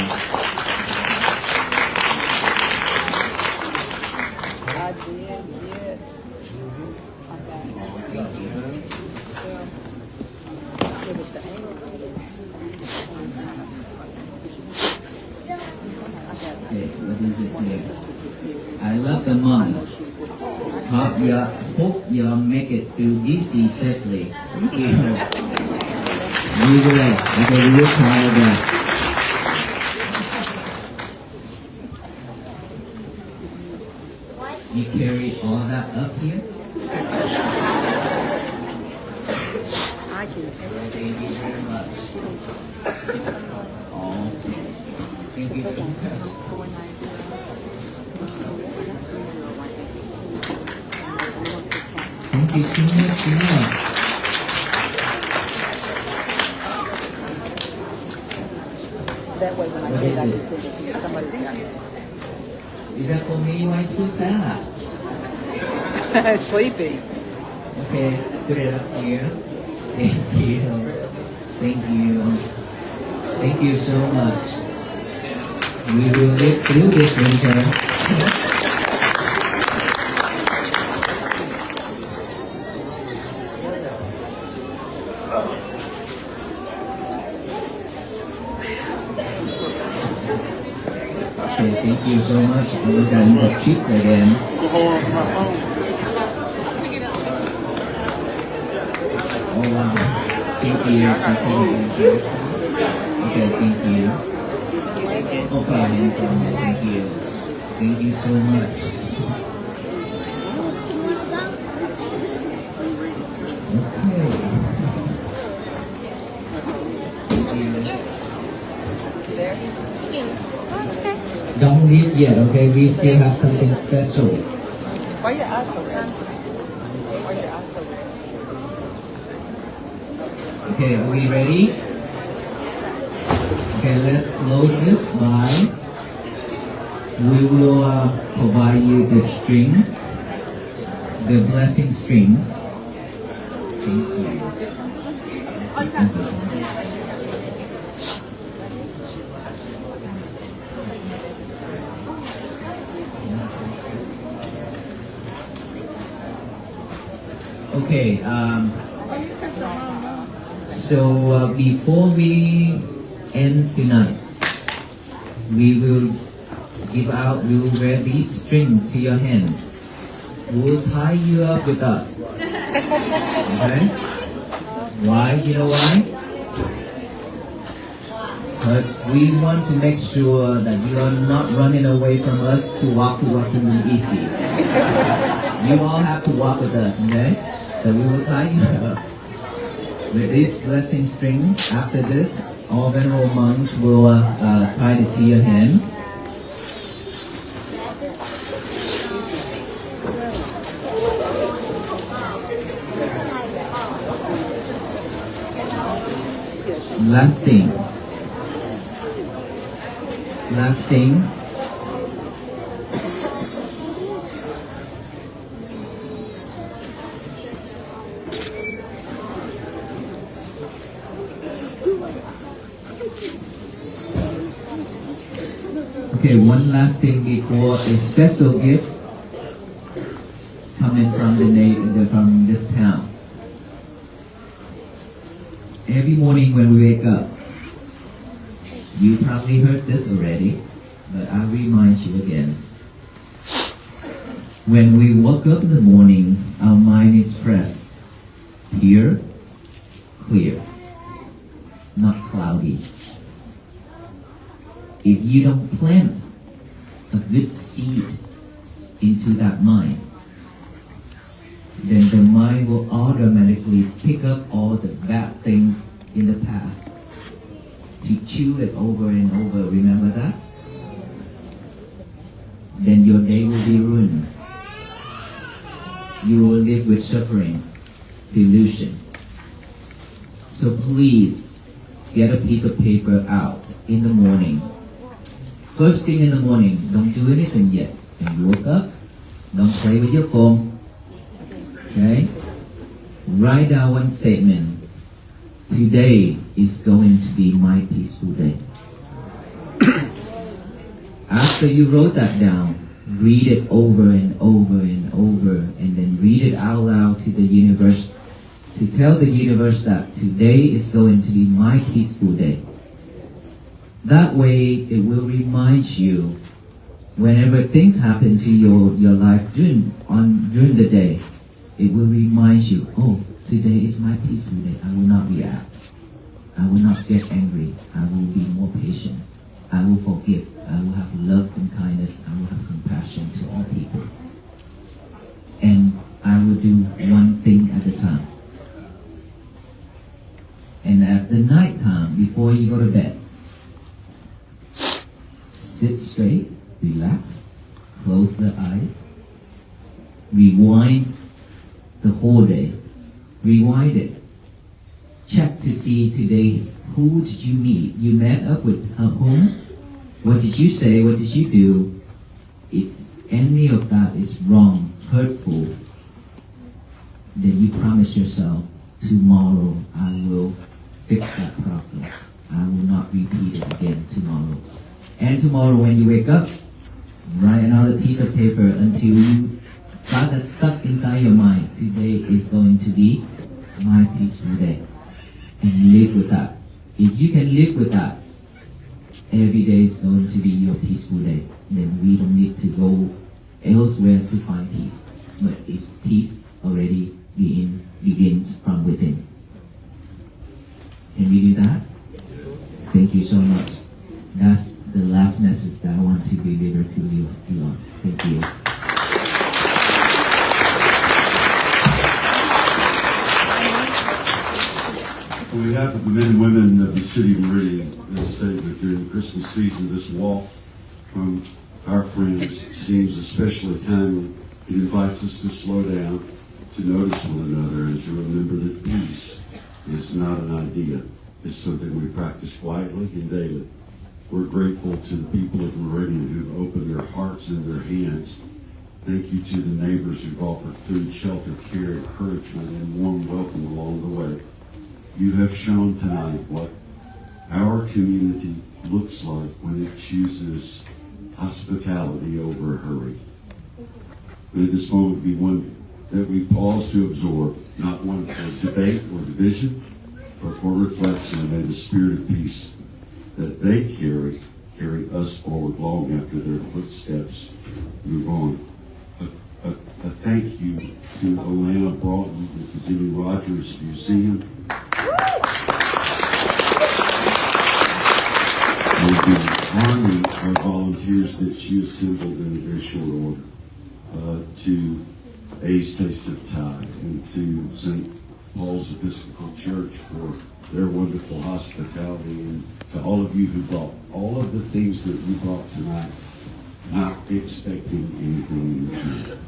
okay, what is it here? I love the monks. Hope you make it through DC safely. Thank you. You will. Okay, we will try that. You carry all that up here? I can Thank you very much. Oh, thank you so much. Thank you so much. That way when I get it, I can send it to somebody's got it. Is that for me? Why so sad? Sleepy. Okay, put it up here. Thank you. Thank you. Thank you so much. We will live through this winter. Okay, thank you so much. We're going to cheats again. Oh wow. Thank you. Thank you. Okay, thank you. Okay, handsome. Thank you. Thank you so much. Don't leave yet, okay? We still have something special. Why are your eyes so red? Why are your eyes so red? Okay, are we ready? Okay, let's close this by we will provide you the string, the blessing strings. Thank you. Okay, so before we end tonight, we will wear these strings to your hands. We'll tie you up with us. Okay? Why? You know why? Because we want to make sure that you are not running away from us to walk to Washington, D.C. You all have to walk with us, okay? So we will tie you up with this blessing string. After this, all venerable monks will tie it to your hand. Last thing. Okay, one last thing before a special gift coming from from this town. Every morning when we wake up, you probably heard this already, but I'll remind you again. When we wake up in the morning, our mind is fresh, pure, clear, not cloudy. If you don't plant a good seed into that mind, then the mind will automatically pick up all the bad things in the past to chew it over and over. Remember that? Then your day will be ruined. You will live with suffering, delusion. So please get a piece of paper out in the morning. First thing in the morning, don't do anything yet. When you wake up, don't play with your phone. Okay? Write down one statement. Today is going to be my peaceful day. After you wrote that down, read it over and over and over, and then read it out loud to the universe, to tell the universe that today is going to be my peaceful day. That way, it will remind you whenever things happen to your life during the day. It will remind you, oh, today is my peaceful day. I will not react. I will not get angry. I will be more patient. I will forgive. I will have love and kindness. I will have compassion to all people. And I will do one thing at a time. And at the night time, before you go to bed, sit straight, relax, close the eyes, rewind the whole day. Rewind it. Check to see today, who did you meet? You met up with whom? What did you say? What did you do? If any of that is wrong, hurtful, then you promise yourself, tomorrow I will fix that problem. I will not repeat it again tomorrow. And tomorrow when you wake up, write another piece of paper until you got that stuck inside your mind. Today is going to be my peaceful day. And live with that. If you can live with that, every day is going to be your peaceful day. Then we don't need to go elsewhere to find peace. But it's peace already begins from within. Can we do that? Thank you so much. That's the last message that I want to deliver to you all. Thank you. On behalf of the men and women of the city of Meridian, this statement during the Christmas season, this walk from our friends seems especially timely. It invites us to slow down, to notice one another, and to remember that peace is not an idea. It's something we practice quietly and daily. We're grateful to the people of Meridian who've opened their hearts and their hands. Thank you to the neighbors who've offered food, shelter, care, encouragement, and warm welcome along the way. You have shown tonight what our community looks like when it chooses hospitality over hurry. May this moment be one that we pause to absorb, not one for debate or division, but for reflection. And may the spirit of peace that they carry us forward long after their footsteps move on. A thank you to Alana Broughton at the Jimmie Rodgers Museum. And the army of volunteers that she assembled in a very short order. To A's Taste of Thai and to St. Paul's Episcopal Church for their wonderful hospitality, and to all of you who brought all of the things that you brought tonight, not expecting anything in return.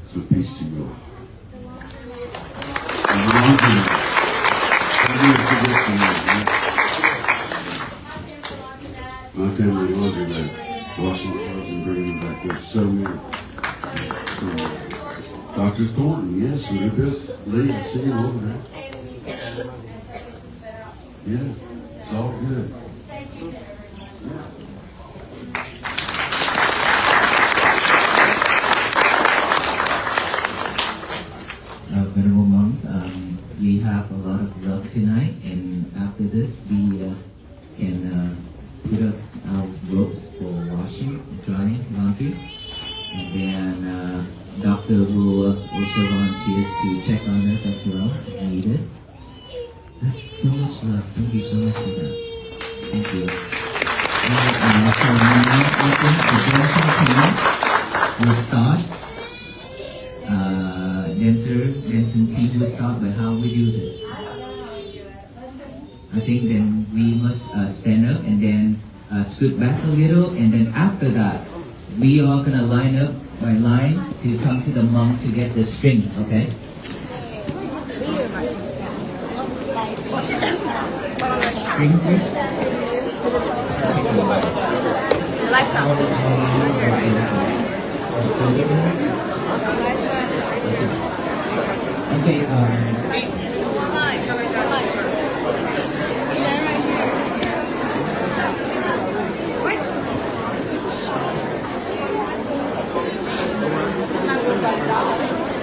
So peace to you all. My family laundry that washing clothes and bringing them back. There's so many. Dr. Thornton, yes, we're good. Lee, I see him over there. Yeah, it's all good. Venerable monks, we have a lot of love tonight, and after this, we can put up our robes for washing, drying, laundry, and then Doctor will also volunteers to check on us as well if needed. That's so much love. Thank you so much for that. Thank you. And for now, I think the dancing team will start. Dancing team will start, but how we do this? I think then we must stand up and then scoot back a little, and then after that, we are gonna line up by line to come to the monk to get the string, okay? String first? I like that. Okay,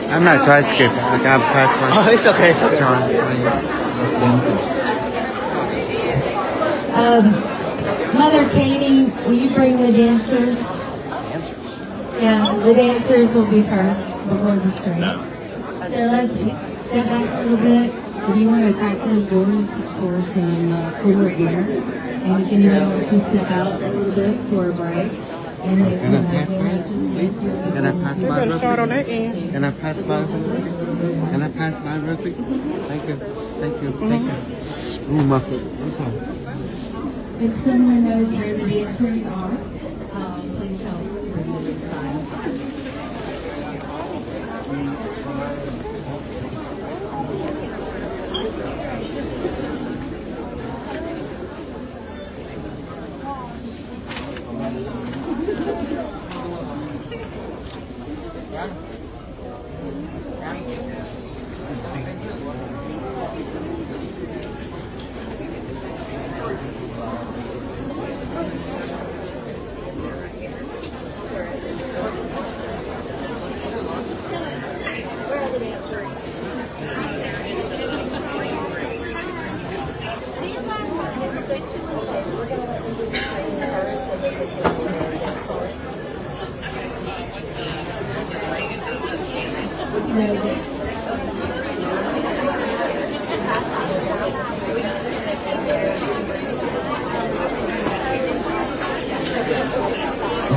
I'm not trying to skip. I got past my. Oh, it's okay. It's okay. Mother Katie, will you bring the dancers? Yeah, the dancers will be first before the string. So let's step back a little bit. If you want to crack those doors for some cooler air, and you can also step out a little bit for a break. And then Can I pass by? Can I pass by real quick? Can I pass by real quick? Can I pass by real quick? Thank you. Thank you. Thank you. Ooh, my foot. I'm sorry. If someone knows where the dancers are, please help bring them inside.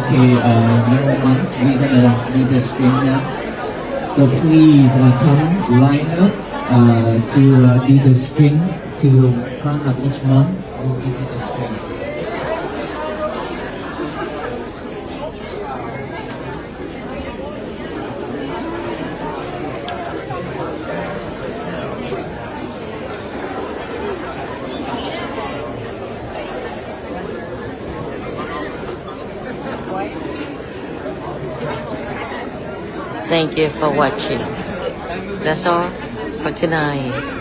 Okay, Venerable monks, we're gonna do the string now. So please come line up to do the string to front of each monk. We'll give you the string. Thank you for watching. That's all for tonight.